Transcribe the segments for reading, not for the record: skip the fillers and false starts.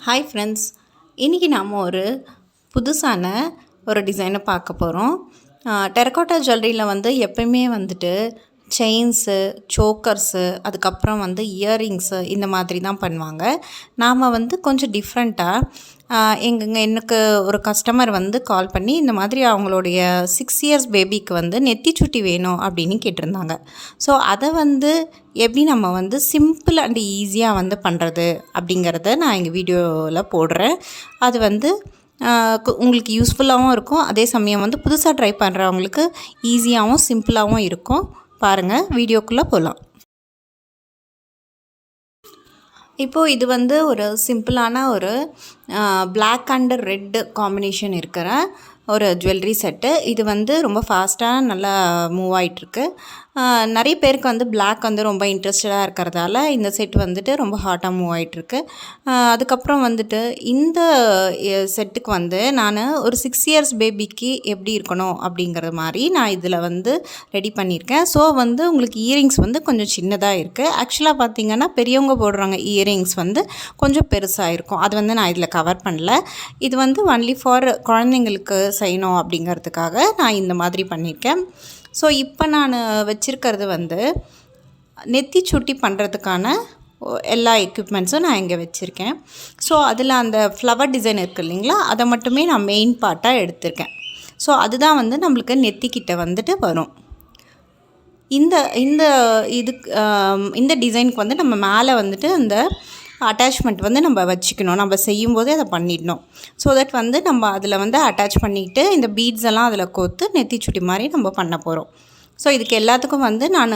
Hi friends, இன்றைக்கி நாம் ஒரு புதுசான ஒரு டிசைனை பார்க்க போகிறோம். டெரகோட்டா ஜுவல்லரியில் எப்பயுமே செயின்ஸு, சோக்கர்ஸு, அதுக்கப்புறம் இயரிங்ஸு இந்த மாதிரி தான் பண்ணுவாங்க. நாம் கொஞ்சம் டிஃப்ரெண்ட்டாக எனக்கு ஒரு கஸ்டமர் கால் பண்ணி இந்த மாதிரி அவங்களுடைய 6 இயர்ஸ் பேபிக்கு நெத்தி சுட்டி வேணும் அப்படின்னு கேட்டிருந்தாங்க. ஸோ அதை எப்படி நம்ம சிம்பிள் அண்ட் ஈஸியாக பண்ணுறது அப்படிங்கிறத நான் எங்கள் வீடியோவில் போடுறேன். அது உங்களுக்கு யூஸ்ஃபுல்லாகவும் இருக்கும், அதே சமயம் புதுசாக ட்ரை பண்ணுறவங்களுக்கு ஈஸியாகவும் சிம்பிளாகவும் இருக்கும். பாருங்கள், வீடியோக்குள்ளே போகலாம். இப்போது இது ஒரு சிம்பிளான ஒரு பிளாக் அண்ட் ரெட் காம்பினேஷன் இருக்கிற ஒரு ஜுவல்லரி செட்டு. இது ரொம்ப ஃபாஸ்ட்டாக நல்லா மூவ் ஆகிட்டுருக்கு. நிறைய பேருக்கு பிளாக் ரொம்ப இன்ட்ரெஸ்டடாக இருக்கிறதால இந்த செட் ரொம்ப ஹாட்டாக மூவ் ஆகிட்டுருக்கு. அதுக்கப்புறம் இந்த செட்டுக்கு நான் ஒரு 6 இயர்ஸ் பேபிக்கு எப்படி இருக்கணும் அப்படிங்கிற மாதிரி நான் இதில் ரெடி பண்ணியிருக்கேன். ஸோ உங்களுக்கு இயரிங்ஸ் கொஞ்சம் சின்னதாக இருக்குது. ஆக்சுவலாக பார்த்திங்கன்னா பெரியவங்க போடுறாங்க இயரிங்ஸ் கொஞ்சம் பெருசாக இருக்கும். அது நான் இதில் கவர் பண்ணல. இது ஒன்லி ஃபார் குழந்தைங்களுக்கு செய்யணும் அப்படிங்கிறதுக்காக நான் இந்த மாதிரி பண்ணியிருக்கேன். ஸோ இப்போ நான் வச்சுருக்கிறது நெத்தி சுட்டி பண்ணுறதுக்கான எல்லா எக்யூப்மெண்ட்ஸும் நான் இங்கே வச்சுருக்கேன். ஸோ அதில் அந்த ஃப்ளவர் டிசைன் இருக்குது இல்லைங்களா, அதை மட்டுமே நான் மெயின் பார்ட்டாக எடுத்திருக்கேன். ஸோ அதுதான் நம்மளுக்கு நெத்திக்கிட்ட வரும். இந்த இந்த இதுக்கு இந்த டிசைனுக்கு நம்ம மேலே அந்த அட்டாச்மெண்ட் நம்ம வச்சுக்கணும். நம்ம செய்யும்போதே அதை பண்ணிடணும். ஸோ தட் நம்ம அதில் அட்டாச் பண்ணிவிட்டு இந்த பீட்ஸ் எல்லாம் அதில் கோர்த்து நெத்திச்சுட்டி மாதிரி நம்ம பண்ண போகிறோம். ஸோ இதுக்கு எல்லாத்துக்கும் நான்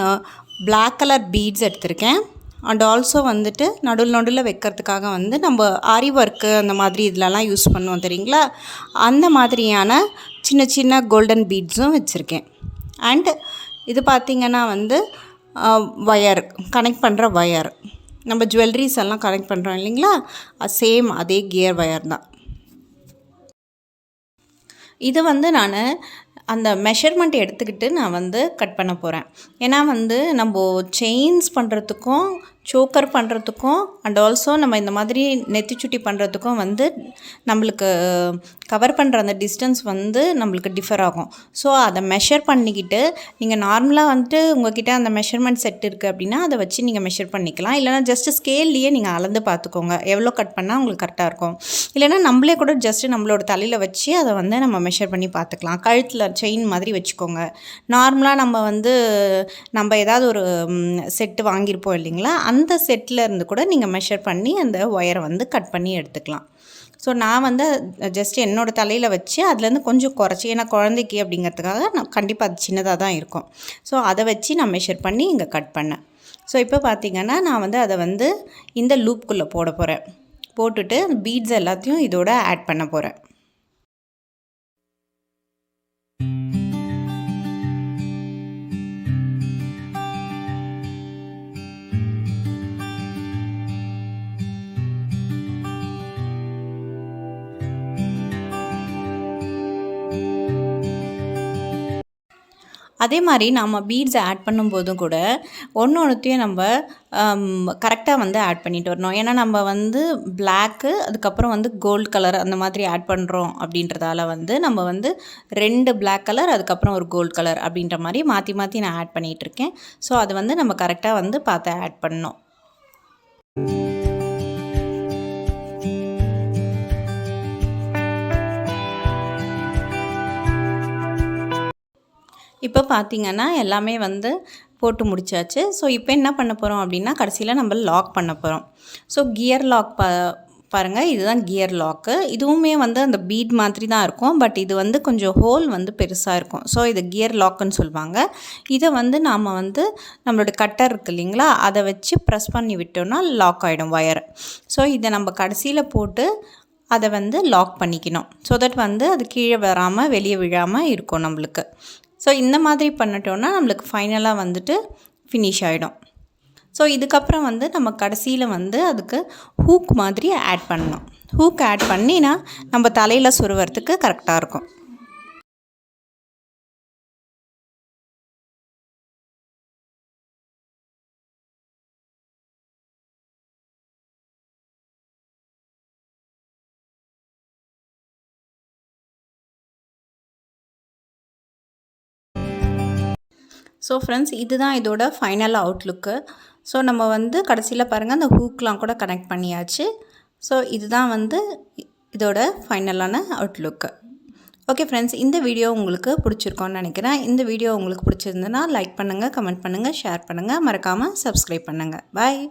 பிளாக் கலர் பீட்ஸ் எடுத்திருக்கேன். அண்ட் ஆல்சோ நடுவில் வைக்கிறதுக்காக நம்ம ஆரி ஒர்க்கு அந்த மாதிரி இதிலலாம் யூஸ் பண்ணுவோம் தெரியுங்களா, அந்த மாதிரியான சின்ன சின்ன கோல்டன் பீட்ஸும் வச்சுருக்கேன். அண்ட் இது பார்த்திங்கன்னா ஒயர், கனெக்ட் பண்ணுற ஒயர், நம்ம ஜுவல்லரிஸ் எல்லாம் கனெக்ட் பண்ணுறோம் இல்லைங்களா, சேம் அதே கியர் ஒயர் தான். இது நான் அந்த மெஷர்மெண்ட் எடுத்துக்கிட்டு நான் கட் பண்ண போகிறேன். ஏன்னா நம்ம செயின்ஸ் பண்ணுறதுக்கும் சோக்கர் பண்ணுறதுக்கும் அண்ட் ஆல்சோ நம்ம இந்த மாதிரி நெத்திச்சுட்டி பண்ணுறதுக்கும் நம்மளுக்கு கவர் பண்ணுற அந்த டிஸ்டன்ஸ் நம்மளுக்கு டிஃபர் ஆகும். ஸோ அதை மெஷர் பண்ணிக்கிட்டு நீங்கள் நார்மலாக உங்கள்கிட்ட அந்த மெஷர்மெண்ட் செட் இருக்குது அப்படின்னா அதை வச்சு நீங்கள் மெஷர் பண்ணிக்கலாம். இல்லைனா ஜஸ்ட்டு ஸ்கேல்லையே நீங்கள் அளந்து பார்த்துக்கோங்க எவ்வளோ கட் பண்ணால் உங்களுக்கு கரெக்டாக இருக்கும். இல்லைனா நம்மளே கூட ஜஸ்ட்டு நம்மளோட தலையில் வச்சு அதை நம்ம மெஷர் பண்ணி பார்த்துக்கலாம். கழுத்தில் செயின் மாதிரி வச்சுக்கோங்க. நார்மலாக நம்ம ஏதாவது ஒரு செட்டு வாங்கியிருப்போம் இல்லைங்களா, அந்த செட்டில் இருந்து கூட நீங்கள் மெஷர் பண்ணி அந்த ஒயரை கட் பண்ணி எடுத்துக்கலாம். ஸோ நான் ஜஸ்ட் என்னோடய தலையில் வச்சு அதுலேருந்து கொஞ்சம் குறைச்சி, ஏன்னா குழந்தைக்கு அப்படிங்கிறதுக்காக நான் கண்டிப்பாக அது சின்னதாக தான் இருக்கும். ஸோ அதை வச்சு நான் மெஷர் பண்ணி இங்கே கட் பண்ணேன். ஸோ இப்போ பார்த்திங்கன்னா நான் அதை இந்த லூப்புக்குள்ளே போட போகிறேன். போட்டுட்டு பீட்ஸ் எல்லாத்தையும் இதோட ஆட் பண்ண போகிறேன். அதே மாதிரி நம்ம பீட்ஸ் ஆட் பண்ணும்போதும் கூட ஒன்றையும் நம்ம கரெக்டாக ஆட் பண்ணிட்டு வரணும். ஏன்னா நம்ம பிளாக்கு அதுக்கப்புறம் கோல்டு கலர் அந்த மாதிரி ஆட் பண்ணுறோம் அப்படின்றதால நம்ம 2 பிளாக் கலர் அதுக்கப்புறம் ஒரு கோல்டு கலர் அப்படின்ற மாதிரி மாற்றி மாற்றி நான் ஆட் பண்ணிகிட்ருக்கேன். ஸோ அது நம்ம கரெக்டாக பார்த்து ஆட் பண்ணணும். இப்போ பார்த்திங்கன்னா எல்லாமே போட்டு முடிச்சாச்சு. ஸோ இப்போ என்ன பண்ண போகிறோம் அப்படின்னா கடைசியில் நம்ம லாக் பண்ண போகிறோம். ஸோ கியர் லாக் பாருங்கள், இதுதான் கியர் லாக்கு. இதுவுமே அந்த பீட் மாதிரி தான் இருக்கும். பட் இது கொஞ்சம் ஹோல் பெருசாக இருக்கும். ஸோ இது கியர் லாக்குன்னு சொல்லுவாங்க. இதை நாம் நம்மளோட கட்டர் இருக்குது இல்லைங்களா, அதை வச்சு ப்ரெஸ் பண்ணி விட்டோம்னா லாக் ஆகிடும் ஒயர். ஸோ இதை நம்ம கடைசியில் போட்டு அதை லாக் பண்ணிக்கணும். ஸோ தட் அது கீழே வராமல் வெளியே விழாமல் இருக்கும் நம்மளுக்கு. ஸோ இந்த மாதிரி பண்ணிட்டோன்னா நம்மளுக்கு ஃபைனலாக ஃபினிஷ் ஆகிடும். ஸோ இதுக்கப்புறம் நம்ம கடைசியில் அதுக்கு ஹூக் மாதிரி ஆட் பண்ணணும். ஹூக் ஆட் பண்ணினா நம்ம தலையில் சொருவறதுக்கு கரெக்டாக இருக்கும். ஸோ ஃப்ரெண்ட்ஸ் இதுதான் இதோட ஃபைனல் அவுட்லுக்கு. ஸோ நம்ம வந்து கடைசியில் பாருங்கள் அந்த ஹூக்லாம் கூட கனெக்ட் பண்ணியாச்சு. ஸோ இதுதான் வந்து இதோட ஃபைனலான அவுட்லுக்கு. ஓகே ஃப்ரெண்ட்ஸ், இந்த வீடியோ உங்களுக்கு பிடிச்சிருக்கோன்னு நினைக்கிறேன். இந்த வீடியோ உங்களுக்கு பிடிச்சிருந்ததுன்னா லைக் பண்ணுங்கள், கமெண்ட் பண்ணுங்கள், ஷேர் பண்ணுங்கள், மறக்காமல் சப்ஸ்கிரைப் பண்ணுங்கள். பாய்.